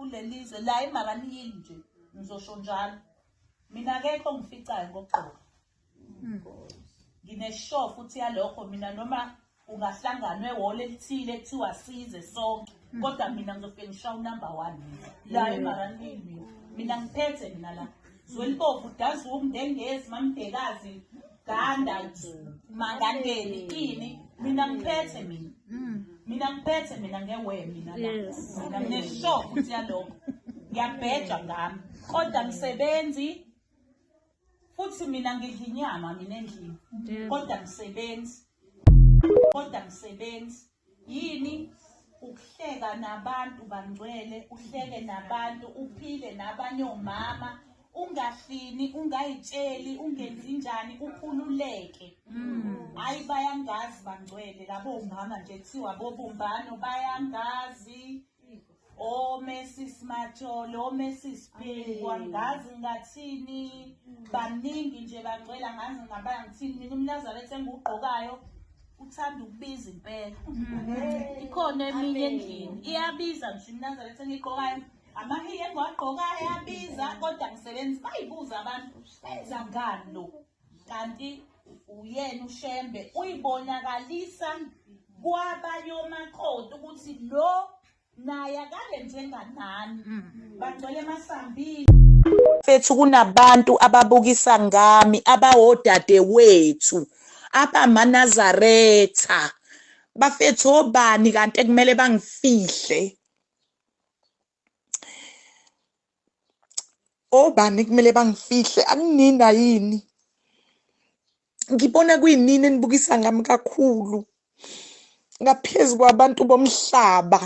kulelizwe la eMaranini nje ngizosho njalo mina akekho ngificayo ngoqobo ngineshow futhi yalokho mina noma ungahlanganwe ehholo elithile kuthiwa size sonke kodwa mina ngizofika ngishaye number 1 la eMaranini mina ngiphethe mina la Zwelibovu dazi umndengezi mamdekazi ganda mangandeni ini mina ngiphethe mina ngewe mina la mina ngineshow futhi yalokho ngiyabheja ngami kodwa msebenzi futhi mina ngidla inyama mina endlini kodwa msebenzi yini ukuhleka nabantu bangcwele uhleke nabantu uphile nabanye omama ungafini ungayitsheli ungenzi njani ukhululeke hayi bayangazi bangcwele labo umama nje kuthiwa bobumbano bayangazi Mrs. Matolo, Mrs. Pink, wangazi ngathini baningi nje bangcwela ngazi ngabaya ngithini mina uMnazaretha engugqokayo uthanda ukubiza impela ikhona eminye endlini iyabiza nje uMnazaretha engigqokayo amahiye engwagqokayo ayabiza kodwa ngisebenza bayibuza abantu zangani lo kanti uyena uShembe uyibonakalisa kwabanye omakoti ukuthi lo naye akale njenganani bangcwele emasambini fethu kunabantu ababukisa ngami abawodade wethu abamanazaretha bafethu obani kanti ekumele bangifihle obani kumele bangifihle akunina yini ngibona kuyinini enibukisa ngami kakhulu ngaphezulu kwabantu bomhlaba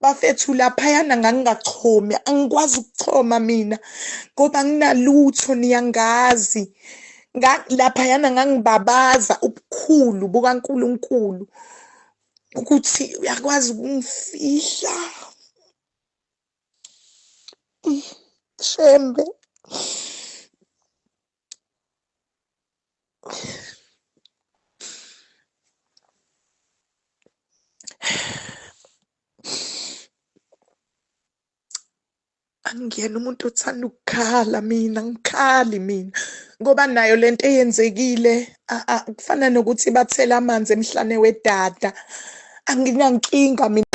bafethu laphayana ngangingachomi angikwazi ukuchoma mina ngoba nginalutho niyangazi laphayana ngangibabaza ubukhulu bukaNkulunkulu ukuthi uyakwazi ukungifihla Shembe angiyena umuntu othanda ukukhala mina ngikhali mina ngoba nayo lento eyenzekile kufana nokuthi bathela amanzi emhlane wedada anginankinga mina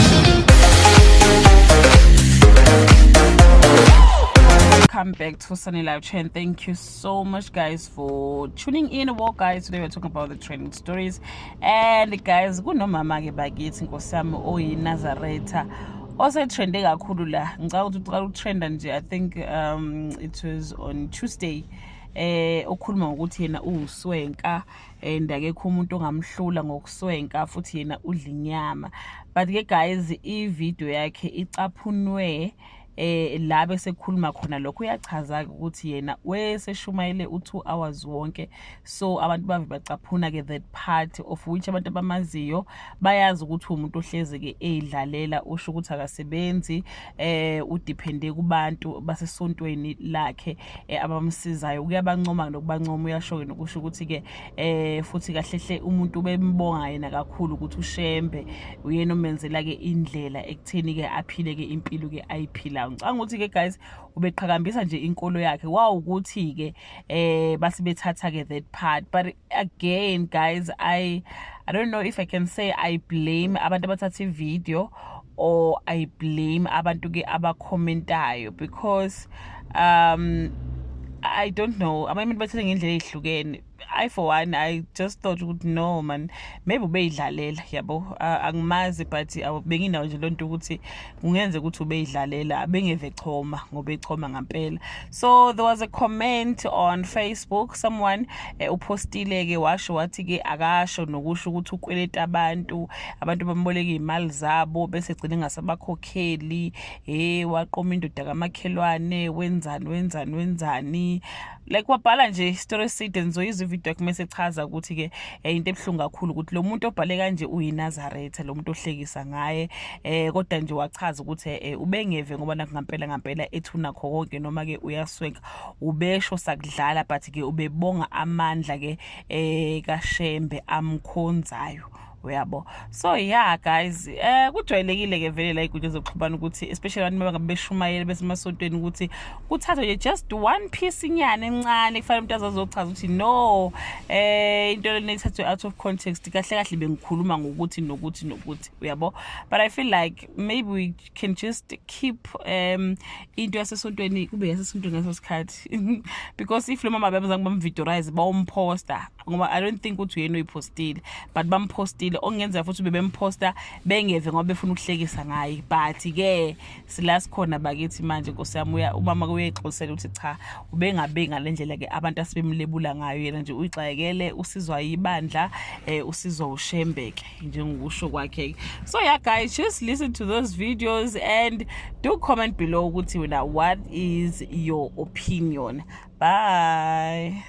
Welcome back to Sunny Live Trend. Thank you so much guys for tuning in. Well guys, today we're talking about the trending stories and guys kunomama ke bakithi nkosami oyiNazaretha osetrende kakhulu la ngicela ukuthi uqala ukutrenda nje I think it was on Tuesday okhuluma ngokuthi yena uSwenka and akekho umuntu ongamhlula ngokuswenka futhi yena udla inyama but ke guys I video yakhe icaphunwe la bese khuluma khona lokho uyachaza ukuthi yena weseshumayele u2 hours wonke so abantu bave bacaphuna ke that part of which abantu abamaziyo bayazi ukuthi umuntu ohleze ke edlalela usho ukuthi akasebenzi udepende kubantu basesontweni lakhe abamsizayo kuyabancoma nokubancoma uyasho ke nokusho ukuthi ke futhi kahlehle umuntu bembonga yena kakhulu ukuthi uShembe uyena omenzela ke indlela ekutheni ke aphile ke impilo ke ayiphila ngicanga ukuthi ke guys ubeqhakambisa nje inkolo yakhe ukuthi ke basibethatha ke that part but again guys I don't know if I can say I blame abantu abathatha ivideo or I blame abantu ke abakhomentayo because I don't know abantu bathatha ngendlela ezihlukene I for one I just thought no man maybe ubeyidlalela yabo angimazi but benginawo nje lonto ukuthi kungenze ukuthi ubeyidlalela bengeve choma ngoba echoma ngempela so there was a comment on Facebook someone upostile ke washo wathi ke akasho nokusho ukuthi ukweleta abantu bamboleka imali zabo bese gcina ngasabakhokheli waqoma indoda kamakhelwane wenzani like wabhala nje story seed ngizoyiza ivideo kumese chaza ukuthi ke into ebhlungu kakhulu ukuthi lo muntu obhale kanje uyiNazaretha lo muntu ohlekisa ngaye kodwa nje wachaza ukuthi ubengeve ngoba ngampela ethuna kho konke noma ke uyaswenka ubesho sakudlala but ke ubebonga amandla ke kaShembe amkhonzayo uyabo. So yeah guys, kujwayelekile ke vele la igunya zokuxhumana ukuthi especially abantu mabanga beshumayela besemasontweni ukuthi kuthathwe nje just one piece inyana encane kufanele umuntu azochaza ukuthi no into le ithathwe out of context kahle kahle bengikhuluma ngokuthi nokuthi uyabo. But I feel like maybe we can just keep into yasesontweni kube yasesontweni ngaso sikhathi because if lo mama bebezange bamvideorize bawumposta ngoba I don't think ukuthi uyena uyipostile but bampostile ongenza futhi bebemposta bengeve ngoba befuna ukuhlekisa ngaye. But ke silasi khona bakithi manje nkosiyami umama kuyexosela ukuthi cha ubengabe ngalendlela ke abantu asebemlebula ngayo yena nje uyixayekele usizwa yibandla usizwa ushembeke njengokusho kwakhe. So yeah guys, just listen to those videos and do comment below ukuthi wena what is your opinion. Bye.